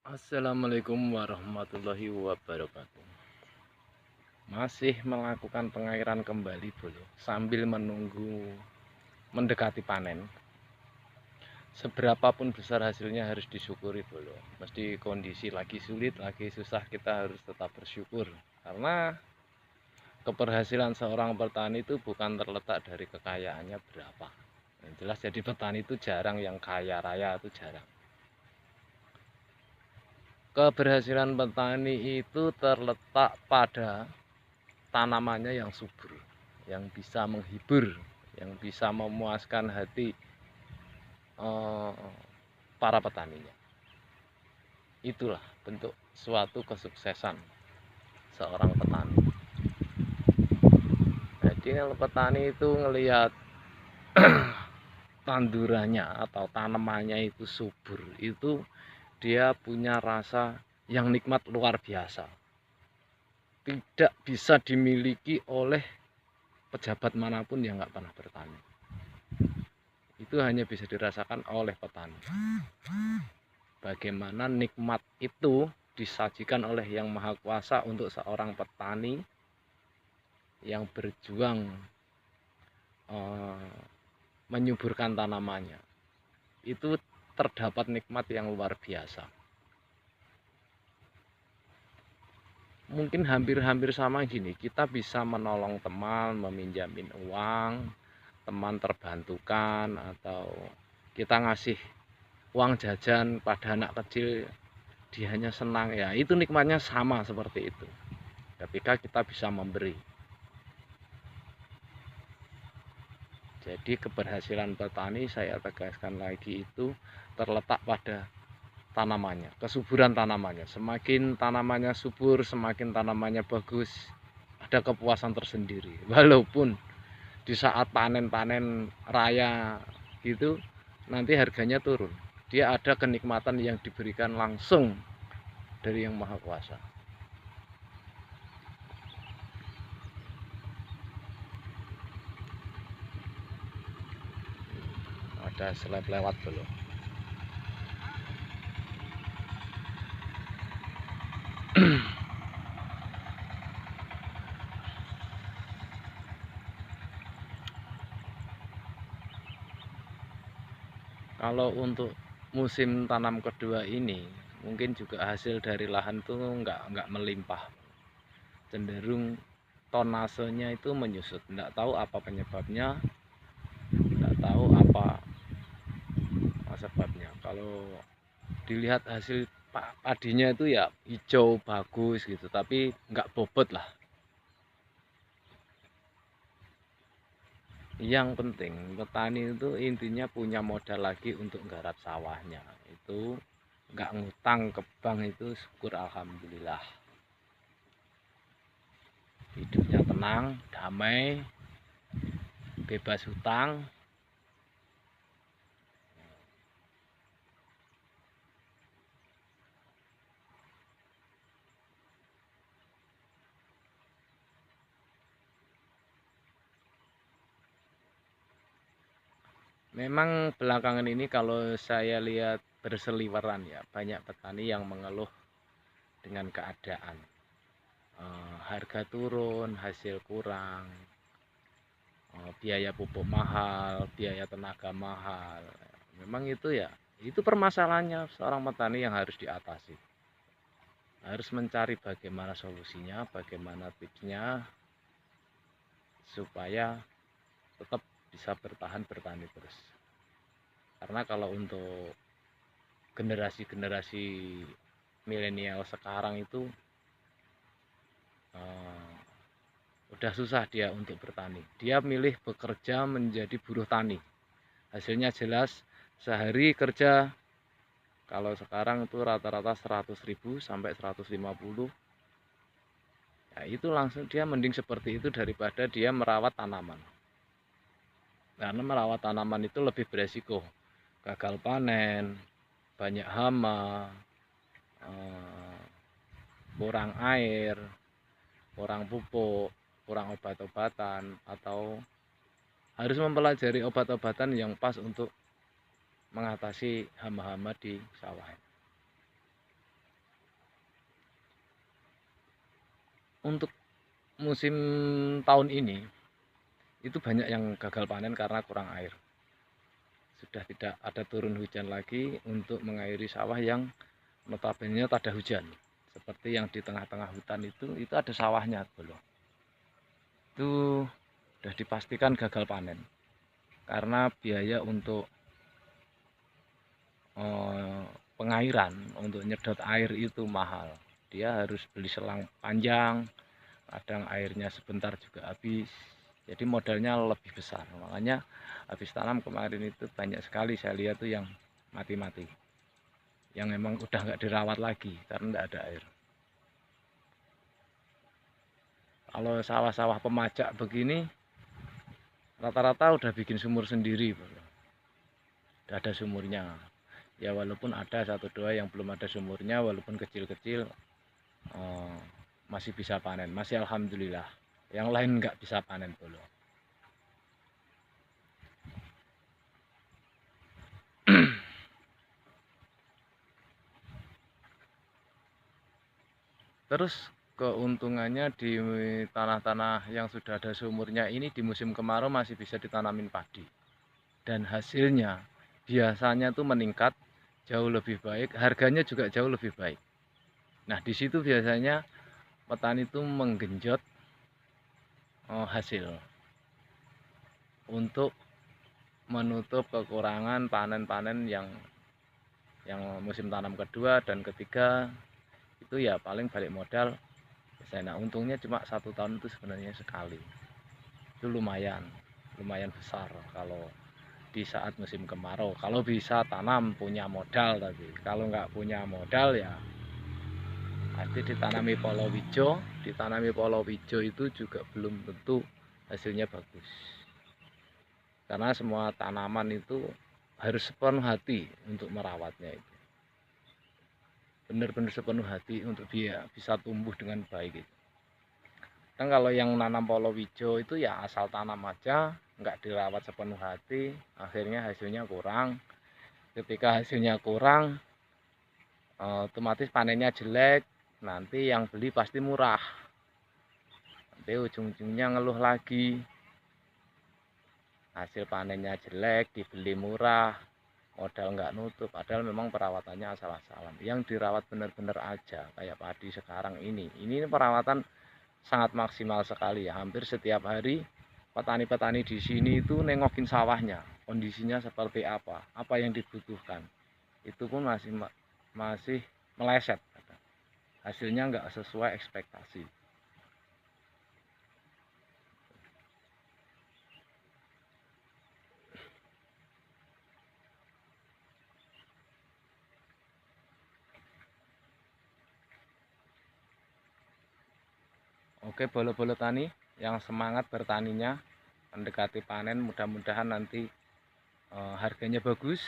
Assalamualaikum warahmatullahi wabarakatuh. Masih melakukan pengairan kembali dulu sambil menunggu mendekati panen. Seberapapun besar hasilnya harus disyukuri dulu. Mesti kondisi lagi sulit, lagi susah, kita harus tetap bersyukur. Karena keberhasilan seorang petani itu bukan terletak dari kekayaannya berapa. Yang jelas jadi petani itu jarang yang kaya raya, itu jarang. Keberhasilan petani itu terletak pada tanamannya yang subur, yang bisa menghibur, yang bisa memuaskan hati para petaninya. Itulah bentuk suatu kesuksesan seorang petani. Jadi kalau petani itu ngelihat tandurannya atau tanamannya itu subur, itu dia punya rasa yang nikmat luar biasa. Tidak bisa dimiliki oleh pejabat manapun yang nggak pernah bertani. Itu hanya bisa dirasakan oleh petani. Bagaimana nikmat itu disajikan oleh Yang Maha Kuasa untuk seorang petani yang berjuang menyuburkan tanamannya. Itu terdapat nikmat yang luar biasa. Mungkin hampir-hampir sama gini, kita bisa menolong teman, meminjamin uang, teman terbantukan, atau kita ngasih uang jajan pada anak kecil, dianya senang, ya itu nikmatnya sama seperti itu ketika kita bisa memberi. Jadi keberhasilan petani, saya tegaskan lagi, itu terletak pada tanamannya, kesuburan tanamannya. Semakin tanamannya subur, semakin tanamannya bagus, ada kepuasan tersendiri. Walaupun di saat panen-panen raya gitu nanti harganya turun, dia ada kenikmatan yang diberikan langsung dari Yang Maha Kuasa. Ada seleb lewat belum? Kalau untuk musim tanam kedua ini, mungkin juga hasil dari lahan tuh nggak melimpah, cenderung tonasenya itu menyusut. Nggak tahu apa penyebabnya, nggak tahu apa sebabnya. Kalau dilihat hasil padinya itu ya hijau bagus gitu, tapi nggak bobot lah. Yang penting petani itu intinya punya modal lagi untuk nggarap sawahnya. Itu nggak ngutang ke bank, itu syukur alhamdulillah. Hidupnya tenang, damai, bebas hutang. Memang belakangan ini kalau saya lihat berseliweran ya, banyak petani yang mengeluh dengan keadaan harga turun, hasil kurang, biaya pupuk mahal, biaya tenaga mahal. Memang itu ya, itu permasalahannya seorang petani yang harus diatasi. Harus mencari bagaimana solusinya, bagaimana tipsnya supaya tetap bisa bertahan bertani terus. Karena kalau untuk generasi-generasi milenial sekarang itu udah susah dia untuk bertani. Dia milih bekerja menjadi buruh tani. Hasilnya jelas, sehari kerja kalau sekarang itu rata-rata 100.000 sampai 150. Ya itu langsung dia mending seperti itu daripada dia merawat tanaman. Karena merawat tanaman itu lebih beresiko. Gagal panen, banyak hama, kurang air, kurang pupuk, kurang obat-obatan, atau harus mempelajari obat-obatan yang pas untuk mengatasi hama-hama di sawah. untuk musim tahun ini itu banyak yang gagal panen karena kurang air. Sudah tidak ada turun hujan lagi untuk mengairi sawah yang notabene tak ada hujan. Seperti yang di tengah-tengah hutan itu ada sawahnya belum. Itu sudah dipastikan gagal panen. Karena biaya untuk pengairan, untuk nyedot air itu mahal. Dia harus beli selang panjang, kadang airnya sebentar juga habis. Jadi modalnya lebih besar. Makanya habis tanam kemarin itu banyak sekali saya lihat tuh yang mati-mati. Yang memang udah nggak dirawat lagi karena nggak ada air. Kalau sawah-sawah pemajak begini rata-rata udah bikin sumur sendiri, udah ada sumurnya. Ya walaupun ada satu dua yang belum ada sumurnya, walaupun kecil-kecil masih bisa panen, masih alhamdulillah. Yang lain nggak bisa panen dulu. Terus keuntungannya di tanah-tanah yang sudah ada sumurnya ini di musim kemarau masih bisa ditanamin padi. Dan hasilnya biasanya tuh meningkat jauh lebih baik, harganya juga jauh lebih baik. Nah, di situ biasanya petani itu menggenjot hasil untuk menutup kekurangan panen-panen yang musim tanam kedua dan ketiga itu ya paling balik modal. Nah, untungnya cuma 1 tahun itu sebenarnya sekali. Itu lumayan besar kalau di saat musim kemarau. Kalau bisa tanam punya modal, tapi kalau nggak punya modal ya nanti ditanami palawija. Ditanami palawija itu juga belum tentu hasilnya bagus. Karena semua tanaman itu harus sepenuh hati untuk merawatnya itu. Benar-benar sepenuh hati untuk dia bisa tumbuh dengan baik itu. Kan kalau yang nanam palawija itu ya asal tanam aja, nggak dirawat sepenuh hati, akhirnya hasilnya kurang. Ketika hasilnya kurang, otomatis panennya jelek, nanti yang beli pasti murah. Nanti ujung-ujungnya ngeluh lagi, hasil panennya jelek, dibeli murah, modal nggak nutup, padahal memang perawatannya asal-asalan. Yang dirawat benar-benar aja, kayak padi sekarang ini perawatan sangat maksimal sekali ya. Hampir setiap hari petani-petani di sini itu nengokin sawahnya, kondisinya seperti apa yang dibutuhkan. Itu pun masih meleset, hasilnya nggak sesuai ekspektasi. Oke, bolo-bolo tani yang semangat bertaninya, mendekati panen, mudah-mudahan nanti harganya bagus,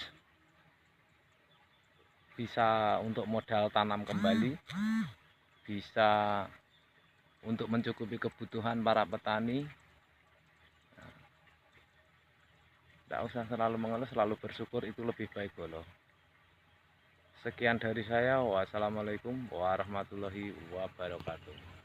bisa untuk modal tanam kembali, bisa untuk mencukupi kebutuhan para petani. Tidak usah selalu mengeluh, selalu bersyukur, itu lebih baik bolo. Sekian dari saya. Wassalamualaikum warahmatullahi wabarakatuh.